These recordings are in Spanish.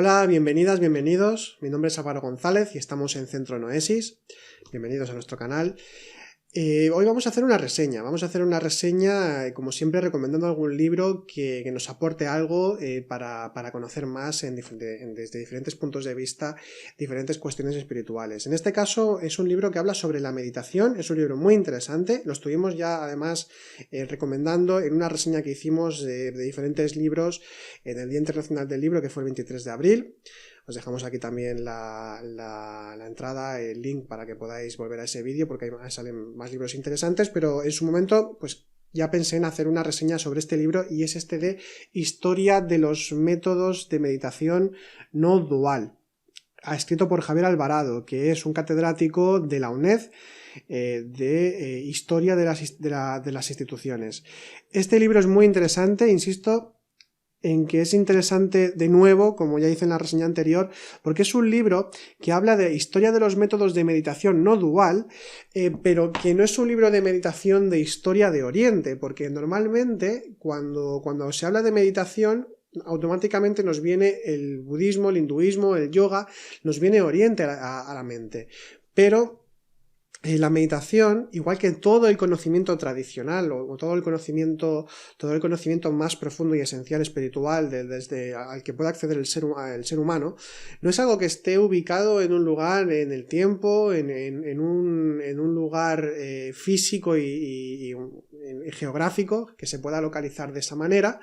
Hola, bienvenidas, bienvenidos. Mi nombre es Álvaro González y estamos en Centro Noesis. Bienvenidos a nuestro canal. Hoy vamos a hacer una reseña. Como siempre, recomendando algún libro que nos aporte algo para conocer más desde diferentes puntos de vista, diferentes cuestiones espirituales. En este caso es un libro que habla sobre la meditación. Es un libro muy interesante. Lo estuvimos ya además recomendando en una reseña que hicimos de diferentes libros en el Día Internacional del Libro, que fue el 23 de abril. Os dejamos aquí también la entrada, el link para que podáis volver a ese vídeo, porque ahí salen más libros interesantes, pero en su momento pues ya pensé en hacer una reseña sobre este libro, y es este de Historia de los métodos de meditación no dual, escrito por Javier Alvarado, que es un catedrático de la UNED de Historia de las instituciones. Este libro es muy interesante, insisto en que es interesante de nuevo, como ya hice en la reseña anterior, porque es un libro que habla de historia de los métodos de meditación no dual, pero que no es un libro de meditación de historia de Oriente, porque normalmente cuando se habla de meditación, automáticamente nos viene el budismo, el hinduismo, el yoga, nos viene Oriente a la mente. Pero la meditación, igual que todo el conocimiento tradicional o todo el conocimiento más profundo y esencial espiritual desde al que puede acceder el ser humano, no es algo que esté ubicado en un lugar en el tiempo, en un lugar físico y geográfico que se pueda localizar de esa manera.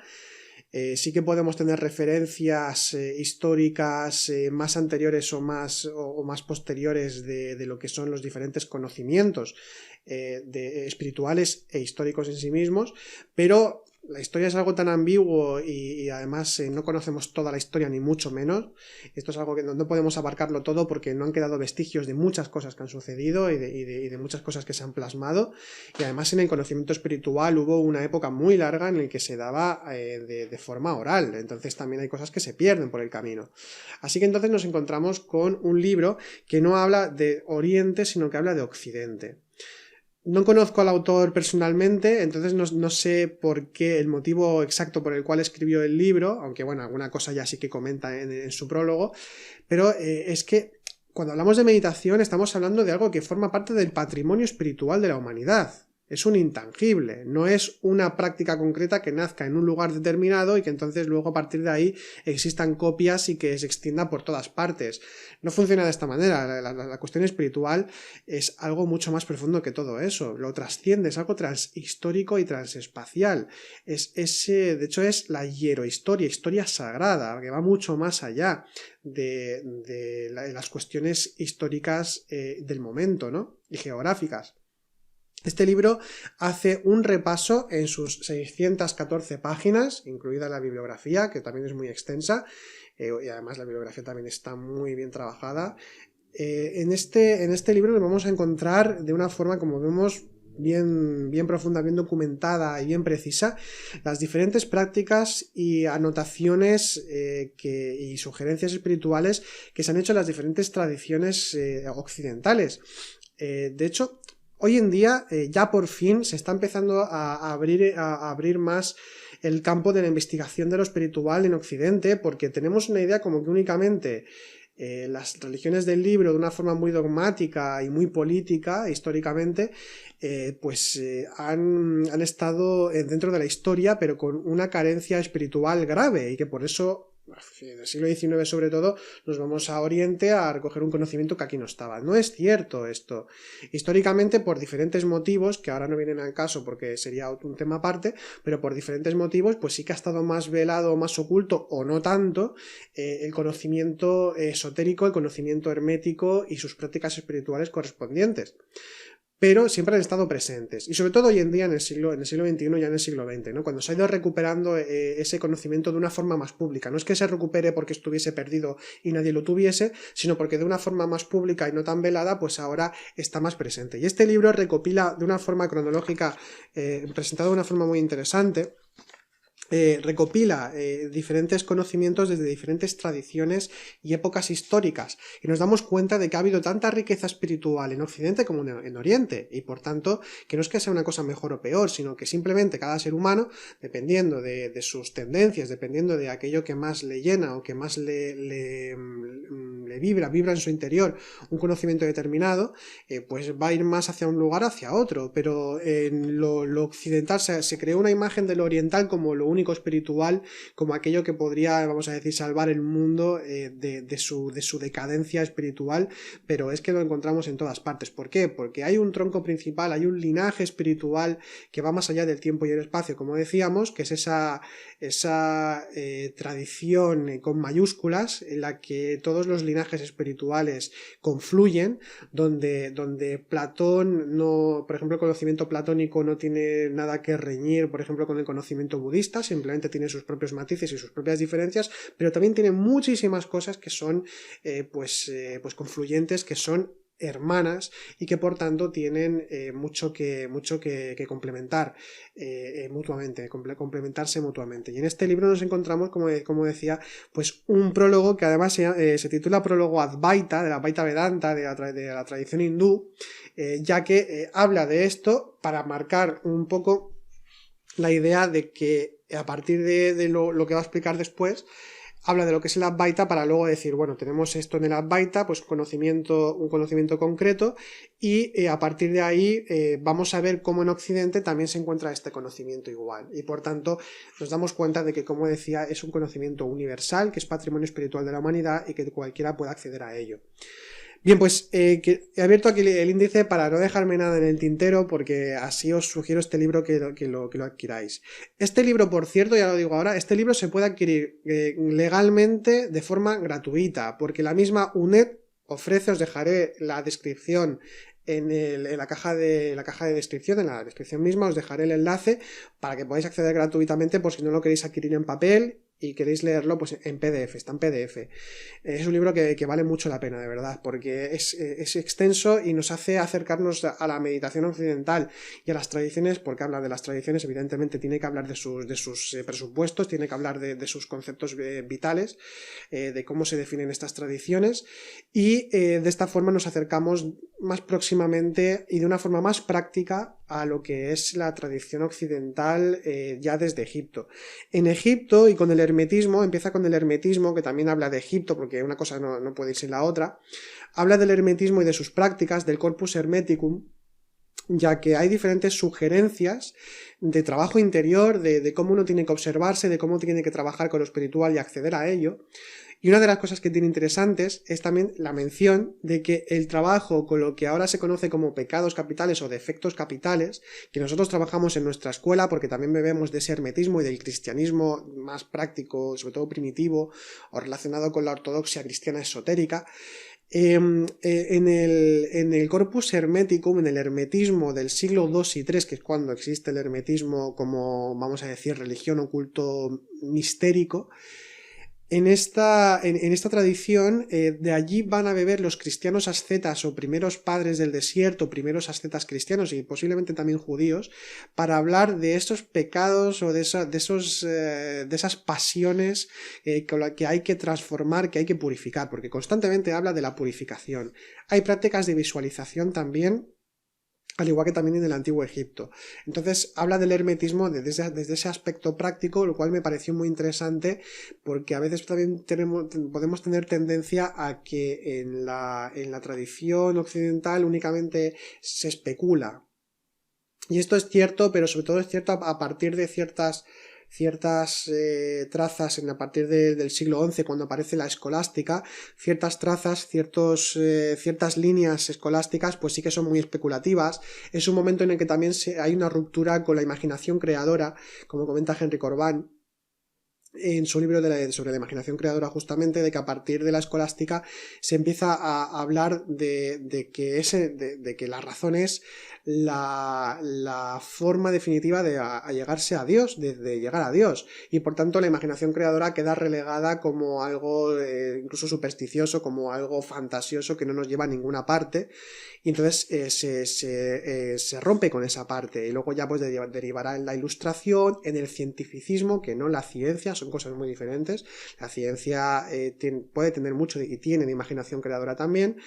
Sí que podemos tener referencias históricas más anteriores o más posteriores de lo que son los diferentes conocimientos espirituales e históricos en sí mismos, pero la historia es algo tan ambiguo y además no conocemos toda la historia, ni mucho menos. Esto es algo que no podemos abarcarlo todo, porque no han quedado vestigios de muchas cosas que han sucedido y de muchas cosas que se han plasmado. Y además en el conocimiento espiritual hubo una época muy larga en la que se daba de forma oral. Entonces también hay cosas que se pierden por el camino. Así que entonces nos encontramos con un libro que no habla de Oriente, sino que habla de Occidente. No conozco al autor personalmente, entonces no sé por qué, el motivo exacto por el cual escribió el libro, aunque bueno, alguna cosa ya sí que comenta en su prólogo, pero es que cuando hablamos de meditación estamos hablando de algo que forma parte del patrimonio espiritual de la humanidad. Es un intangible, no es una práctica concreta que nazca en un lugar determinado y que entonces luego a partir de ahí existan copias y que se extienda por todas partes. No funciona de esta manera. La cuestión espiritual es algo mucho más profundo que todo eso. Lo trasciende, es algo transhistórico y transespacial. De hecho es la hierohistoria, historia sagrada, que va mucho más allá de las cuestiones históricas del momento, ¿no? Y geográficas. Este libro hace un repaso en sus 614 páginas, incluida la bibliografía, que también es muy extensa, y además la bibliografía también está muy bien trabajada. En este libro nos vamos a encontrar de una forma, como vemos, bien profunda, bien documentada y bien precisa, las diferentes prácticas y anotaciones y sugerencias espirituales que se han hecho en las diferentes tradiciones occidentales. De hecho, hoy en día ya por fin se está empezando a abrir más el campo de la investigación de lo espiritual en Occidente, porque tenemos una idea como que únicamente las religiones del libro, de una forma muy dogmática y muy política históricamente, han estado dentro de la historia, pero con una carencia espiritual grave, y que por eso en el siglo XIX sobre todo nos vamos a Oriente a recoger un conocimiento que aquí no estaba. No es cierto esto. Históricamente, por diferentes motivos, que ahora no vienen al caso porque sería un tema aparte, pero por diferentes motivos pues sí que ha estado más velado, más oculto, o no tanto, el conocimiento esotérico, el conocimiento hermético y sus prácticas espirituales correspondientes. Pero siempre han estado presentes, y sobre todo hoy en día en el siglo XXI, ya en el siglo XX, ¿no? Cuando se ha ido recuperando ese conocimiento de una forma más pública. No es que se recupere porque estuviese perdido y nadie lo tuviese, sino porque de una forma más pública y no tan velada, pues ahora está más presente. Y este libro recopila de una forma cronológica, presentado de una forma muy interesante, recopila diferentes conocimientos desde diferentes tradiciones y épocas históricas, y nos damos cuenta de que ha habido tanta riqueza espiritual en Occidente como en Oriente, y por tanto que no es que sea una cosa mejor o peor, sino que simplemente cada ser humano, dependiendo de sus tendencias, dependiendo de aquello que más le llena o que más le vibra en su interior un conocimiento determinado, pues va a ir más hacia un lugar hacia otro. Pero en lo occidental se creó una imagen de lo oriental como lo único espiritual, como aquello que podría, vamos a decir, salvar el mundo de su decadencia espiritual, pero es que lo encontramos en todas partes. ¿Por qué? Porque hay un tronco principal, hay un linaje espiritual que va más allá del tiempo y el espacio, como decíamos, que es esa tradición con mayúsculas en la que todos los linajes espirituales confluyen, donde Platón no, por ejemplo, el conocimiento platónico no tiene nada que reñir, por ejemplo, con el conocimiento budista, simplemente tiene sus propios matices y sus propias diferencias, pero también tiene muchísimas cosas que son pues confluyentes, que son hermanas y que por tanto tienen mucho que complementar mutuamente, complementarse mutuamente. Y en este libro nos encontramos, como decía, pues un prólogo que además se titula Prólogo Advaita, de la Advaita Vedanta, de la tradición hindú, ya que habla de esto para marcar un poco la idea de que a partir de lo que va a explicar después, habla de lo que es el Advaita para luego decir, bueno, tenemos esto en el Advaita, pues un conocimiento concreto, y a partir de ahí vamos a ver cómo en Occidente también se encuentra este conocimiento igual, y por tanto nos damos cuenta de que, como decía, es un conocimiento universal, que es patrimonio espiritual de la humanidad y que cualquiera puede acceder a ello. Bien, pues he abierto aquí el índice para no dejarme nada en el tintero, porque así os sugiero este libro que lo adquiráis. Este libro, por cierto, ya lo digo ahora, este libro se puede adquirir legalmente de forma gratuita, porque la misma UNED ofrece, os dejaré la descripción en la caja de descripción, en la descripción misma os dejaré el enlace para que podáis acceder gratuitamente por si no lo queréis adquirir en papel y queréis leerlo pues en PDF, está en PDF. Es un libro que vale mucho la pena, de verdad, porque es extenso y nos hace acercarnos a la meditación occidental y a las tradiciones, porque habla de las tradiciones, evidentemente tiene que hablar de sus presupuestos, tiene que hablar de sus conceptos vitales, de cómo se definen estas tradiciones, y de esta forma nos acercamos más próximamente y de una forma más práctica a lo que es la tradición occidental ya desde Egipto. En Egipto, y con el hermetismo, empieza con el hermetismo, que también habla de Egipto, porque una cosa no puede ir sin la otra, habla del hermetismo y de sus prácticas, del corpus hermeticum, ya que hay diferentes sugerencias de trabajo interior, de cómo uno tiene que observarse, de cómo tiene que trabajar con lo espiritual y acceder a ello. Y una de las cosas que tiene interesantes es también la mención de que el trabajo con lo que ahora se conoce como pecados capitales o defectos capitales, que nosotros trabajamos en nuestra escuela porque también bebemos de ese hermetismo y del cristianismo más práctico, sobre todo primitivo, o relacionado con la ortodoxia cristiana esotérica, en el corpus hermeticum, en el hermetismo del siglo II y III, que es cuando existe el hermetismo como, vamos a decir, religión oculto mistérico, en esta tradición, de allí van a beber los cristianos ascetas o primeros padres del desierto, primeros ascetas cristianos y posiblemente también judíos, para hablar de esos pecados o de esas pasiones con las que hay que transformar, que hay que purificar, porque constantemente habla de la purificación. Hay prácticas de visualización también, al igual que también en el antiguo Egipto. Entonces habla del hermetismo desde ese aspecto práctico, lo cual me pareció muy interesante, porque a veces también podemos tener tendencia a que en la tradición occidental únicamente se especula. Y esto es cierto, pero sobre todo es cierto a partir de ciertas trazas a partir del siglo XI, cuando aparece la escolástica, ciertas trazas, ciertas líneas escolásticas, pues sí que son muy especulativas. Es un momento en el que también hay una ruptura con la imaginación creadora, como comenta Henry Corbin en su libro sobre la imaginación creadora, justamente, de que a partir de la escolástica se empieza a hablar de que la razón es la forma definitiva de llegarse a Dios, de llegar a Dios, y por tanto la imaginación creadora queda relegada como algo incluso supersticioso, como algo fantasioso que no nos lleva a ninguna parte, y entonces se rompe con esa parte, y luego ya pues derivará en la ilustración, en el cientificismo, que no la ciencia, son cosas muy diferentes. La ciencia puede tener mucho y tiene de imaginación creadora también,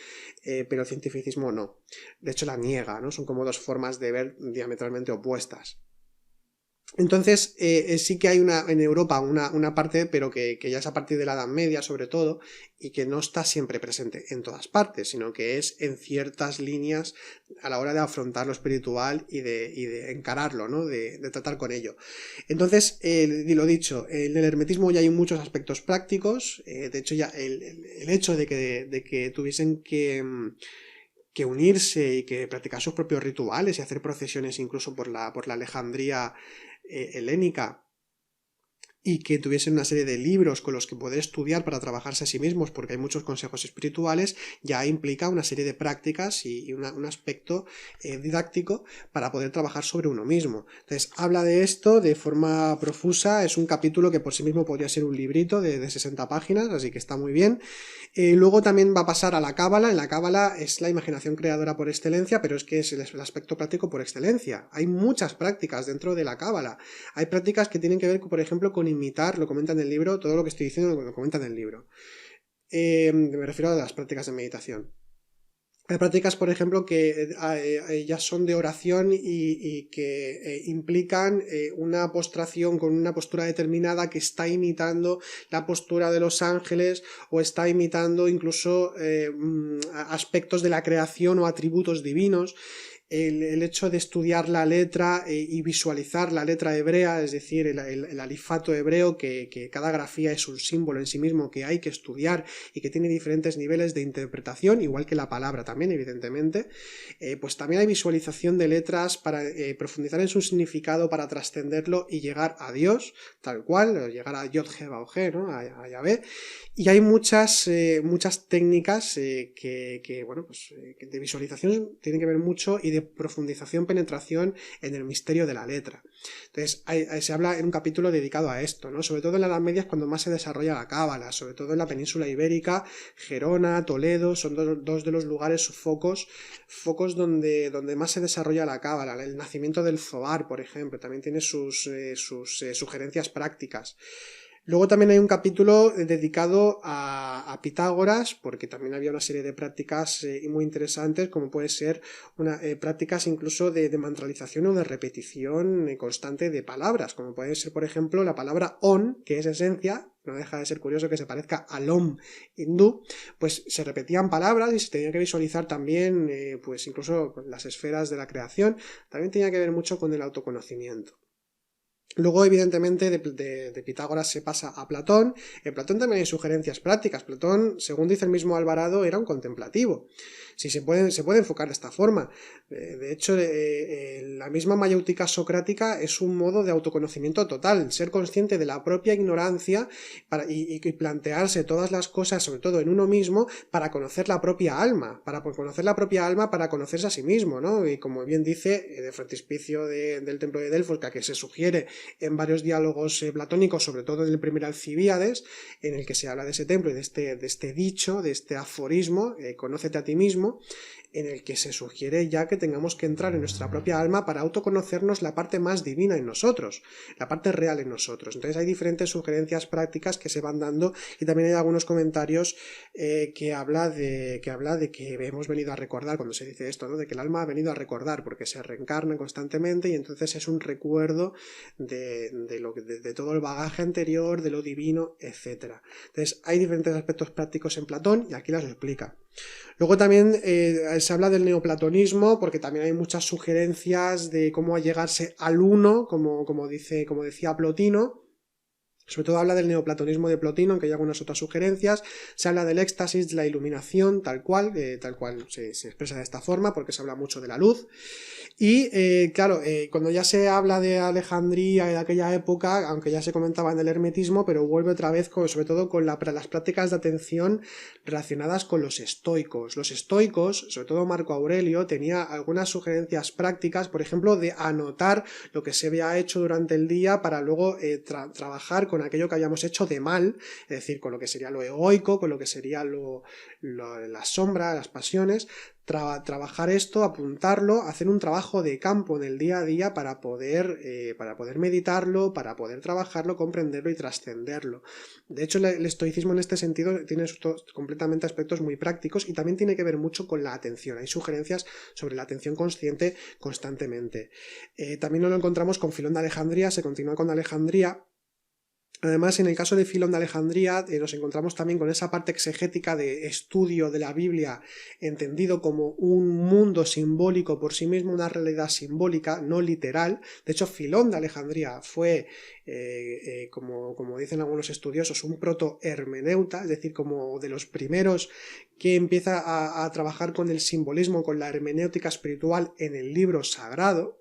pero el cientificismo no. De hecho la niega, ¿no? Son como dos formas de ver diametralmente opuestas. Entonces sí que hay en Europa una parte, pero que ya es a partir de la Edad Media sobre todo, y que no está siempre presente en todas partes, sino que es en ciertas líneas a la hora de afrontar lo espiritual y de encararlo, ¿no? De tratar con ello. Entonces, lo dicho, en el hermetismo ya hay muchos aspectos prácticos, de hecho ya el hecho de que tuviesen que unirse y que practicar sus propios rituales y hacer procesiones incluso por la Alejandría helénica, y que tuviesen una serie de libros con los que poder estudiar para trabajarse a sí mismos, porque hay muchos consejos espirituales, ya implica una serie de prácticas y un aspecto didáctico para poder trabajar sobre uno mismo. Entonces habla de esto de forma profusa, es un capítulo que por sí mismo podría ser un librito de 60 páginas, así que está muy bien. Luego también va a pasar a la cábala. En la cábala es la imaginación creadora por excelencia, pero es que es el aspecto práctico por excelencia. Hay muchas prácticas dentro de la cábala. Hay prácticas que tienen que ver, por ejemplo, con imitar, lo comenta en el libro, todo lo que estoy diciendo lo comenta en el libro. Me refiero a las prácticas de meditación. Hay prácticas, por ejemplo, que ya son de oración y que implican una postración con una postura determinada que está imitando la postura de los ángeles o está imitando incluso aspectos de la creación o atributos divinos. El hecho de estudiar la letra y visualizar la letra hebrea, es decir, el alifato hebreo, que cada grafía es un símbolo en sí mismo que hay que estudiar y que tiene diferentes niveles de interpretación, igual que la palabra también, evidentemente, pues también hay visualización de letras para profundizar en su significado, para trascenderlo y llegar a Dios, tal cual, llegar a Yod-He-Va-He, ¿no? A Yahvé. Y hay muchas técnicas que de visualización tienen que ver mucho y de profundización, penetración en el misterio de la letra. Entonces, se habla en un capítulo dedicado a esto, ¿no? Sobre todo en la Edad Media es cuando más se desarrolla la cábala, sobre todo en la península ibérica, Gerona, Toledo, son dos de los lugares, focos donde más se desarrolla la cábala. El nacimiento del Zohar, por ejemplo, también tiene sus sugerencias prácticas. Luego también hay un capítulo dedicado a Pitágoras, porque también había una serie de prácticas muy interesantes, como puede ser prácticas incluso de mantralización o de repetición constante de palabras, como puede ser, por ejemplo, la palabra on, que es esencia. No deja de ser curioso que se parezca al Om hindú, pues se repetían palabras y se tenía que visualizar también, pues incluso las esferas de la creación. También tenía que ver mucho con el autoconocimiento. Luego, evidentemente, de Pitágoras se pasa a Platón. En Platón también hay sugerencias prácticas. Platón, según dice el mismo Alvarado, era un contemplativo. Sí, se puede enfocar de esta forma. De hecho, la misma mayéutica socrática es un modo de autoconocimiento total, ser consciente de la propia ignorancia y plantearse todas las cosas, sobre todo en uno mismo, para conocer la propia alma, para conocerse a sí mismo, ¿no? Y como bien dice de frontispicio del templo de Delfos, que se sugiere en varios diálogos platónicos, sobre todo en el primer Alcibíades, en el que se habla de ese templo y de este dicho, de este aforismo, conócete a ti mismo, en el que se sugiere ya que tengamos que entrar en nuestra propia alma para autoconocernos la parte más divina en nosotros, la parte real en nosotros. Entonces hay diferentes sugerencias prácticas que se van dando y también hay algunos comentarios que habla de que hemos venido a recordar, cuando se dice esto, ¿no? De que el alma ha venido a recordar porque se reencarna constantemente y entonces es un recuerdo de todo el bagaje anterior, de lo divino, etc. Entonces hay diferentes aspectos prácticos en Platón y aquí las explica. Luego también se habla del neoplatonismo, porque también hay muchas sugerencias de cómo allegarse al uno, como decía Plotino, Sobre todo habla del neoplatonismo de Plotino, aunque hay algunas otras sugerencias. Se habla del éxtasis, de la iluminación, tal cual se expresa de esta forma, porque se habla mucho de la luz. Y claro, cuando ya se habla de Alejandría y de aquella época, aunque ya se comentaba en el hermetismo, pero vuelve otra vez sobre todo con las prácticas de atención relacionadas con los estoicos. Los estoicos, sobre todo Marco Aurelio, tenía algunas sugerencias prácticas, por ejemplo, de anotar lo que se había hecho durante el día para luego trabajar con aquello que habíamos hecho de mal, es decir, con lo que sería lo egoico, con lo que sería la sombra, las pasiones. Trabajar esto, apuntarlo, hacer un trabajo de campo en el día a día para poder meditarlo, para poder trabajarlo, comprenderlo y trascenderlo. De hecho, el estoicismo en este sentido tiene completamente aspectos muy prácticos y también tiene que ver mucho con la atención. Hay sugerencias sobre la atención consciente constantemente. También lo encontramos con Filón de Alejandría, se continúa con Alejandría. Además, en el caso de Filón de Alejandría, nos encontramos también con esa parte exegética de estudio de la Biblia, entendido como un mundo simbólico por sí mismo, una realidad simbólica, no literal. De hecho, Filón de Alejandría fue, como dicen algunos estudiosos, un proto-hermeneuta, es decir, como de los primeros que empieza a trabajar con el simbolismo, con la hermenéutica espiritual en el libro sagrado.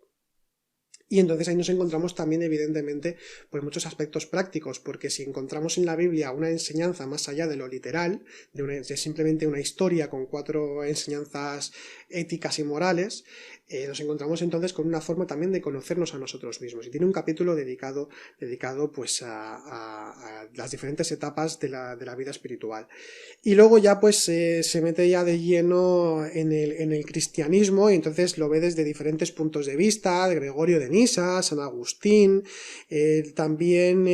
Y entonces ahí nos encontramos también, evidentemente, pues muchos aspectos prácticos, porque si encontramos en la Biblia una enseñanza más allá de lo literal, de simplemente una historia con 4 enseñanzas éticas y morales, nos encontramos entonces con una forma también de conocernos a nosotros mismos. Y tiene un capítulo dedicado pues a las diferentes etapas de la vida espiritual. Y luego ya pues se mete ya de lleno en el cristianismo, y entonces lo ve desde diferentes puntos de vista, Gregorio de Nisa, San Agustín, también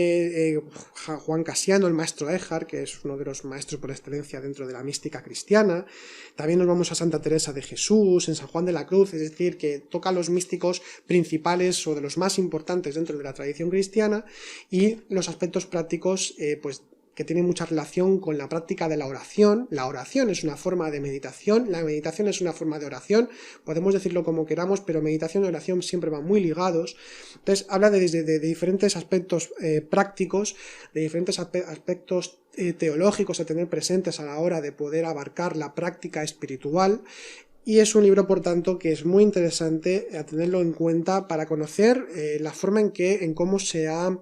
Juan Casiano, el maestro Eckhart, que es uno de los maestros por excelencia dentro de la mística cristiana. También nos vamos a Santa Teresa de Jesús, en San Juan de la Cruz, es decir, que toca a los místicos principales o de los más importantes dentro de la tradición cristiana, y los aspectos prácticos pues que tiene mucha relación con la práctica de la oración. La oración es una forma de meditación, la meditación es una forma de oración, podemos decirlo como queramos, pero meditación y oración siempre van muy ligados. Entonces habla de diferentes aspectos prácticos, de diferentes aspectos teológicos a tener presentes a la hora de poder abarcar la práctica espiritual. Y es un libro, por tanto, que es muy interesante a tenerlo en cuenta para conocer la forma en cómo se ha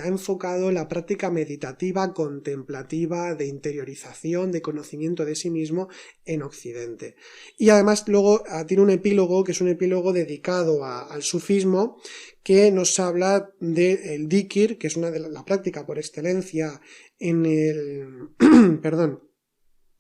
enfocado la práctica meditativa, contemplativa, de interiorización, de conocimiento de sí mismo en Occidente. Y además luego tiene un epílogo, que es un epílogo dedicado al sufismo, que nos habla del dhikr, que es una de la práctica por excelencia en el perdón,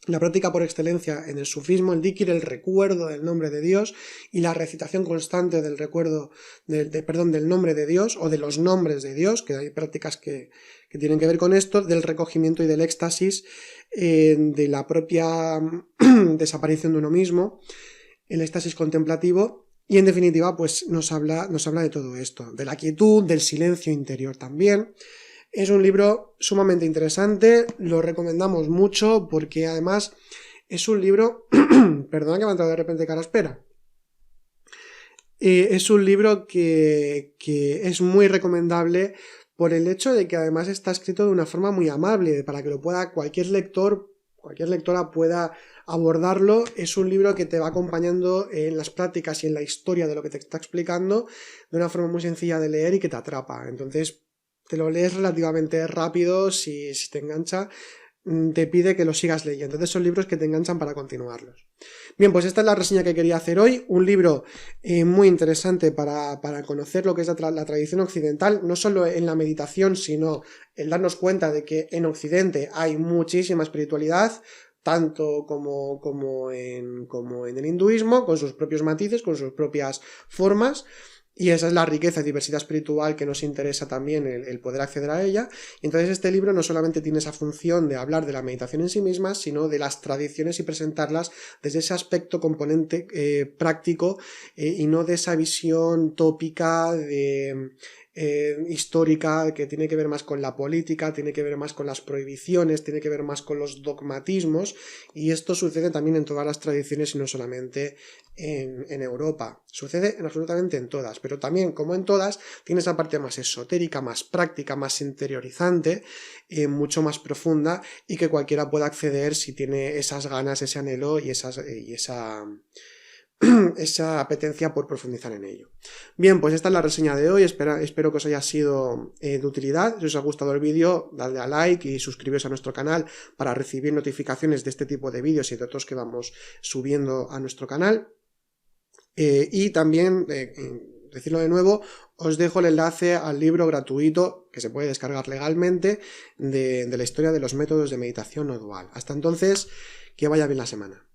la práctica por excelencia en el sufismo, el dhikr, el recuerdo del nombre de Dios y la recitación constante del recuerdo del nombre de Dios o de los nombres de Dios, que hay prácticas que tienen que ver con esto, del recogimiento y del éxtasis, de la propia desaparición de uno mismo, el éxtasis contemplativo. Y en definitiva, pues nos habla de todo esto, de la quietud, del silencio interior también. Es un libro sumamente interesante, lo recomendamos mucho porque además es un libro... Perdona que me ha entrado de repente caraspera. Es un libro que es muy recomendable por el hecho de que además está escrito de una forma muy amable, para que lo pueda cualquier lectora pueda abordarlo. Es un libro que te va acompañando en las prácticas y en la historia de lo que te está explicando de una forma muy sencilla de leer y que te atrapa. Entonces te lo lees relativamente rápido, si te engancha, te pide que lo sigas leyendo. Entonces son libros que te enganchan para continuarlos. Bien, pues esta es la reseña que quería hacer hoy. Un libro muy interesante para conocer lo que es la tradición occidental, no solo en la meditación, sino en darnos cuenta de que en Occidente hay muchísima espiritualidad, tanto como en el hinduismo, con sus propios matices, con sus propias formas. Y esa es la riqueza y diversidad espiritual que nos interesa también el poder acceder a ella. Y entonces este libro no solamente tiene esa función de hablar de la meditación en sí misma, sino de las tradiciones y presentarlas desde ese aspecto componente práctico y no de esa visión tópica de histórica, que tiene que ver más con la política, tiene que ver más con las prohibiciones, tiene que ver más con los dogmatismos, y esto sucede también en todas las tradiciones y no solamente en Europa. Sucede absolutamente en todas, pero también, como en todas, tiene esa parte más esotérica, más práctica, más interiorizante, mucho más profunda, y que cualquiera pueda acceder si tiene esas ganas, ese anhelo y esa apetencia por profundizar en ello. Bien, pues esta es la reseña de hoy, espero que os haya sido de utilidad. Si os ha gustado el vídeo, dadle a like y suscribiros a nuestro canal para recibir notificaciones de este tipo de vídeos y de otros que vamos subiendo a nuestro canal. Y también, decirlo de nuevo, os dejo el enlace al libro gratuito que se puede descargar legalmente de la historia de los métodos de meditación no dual. Hasta entonces, que vaya bien la semana.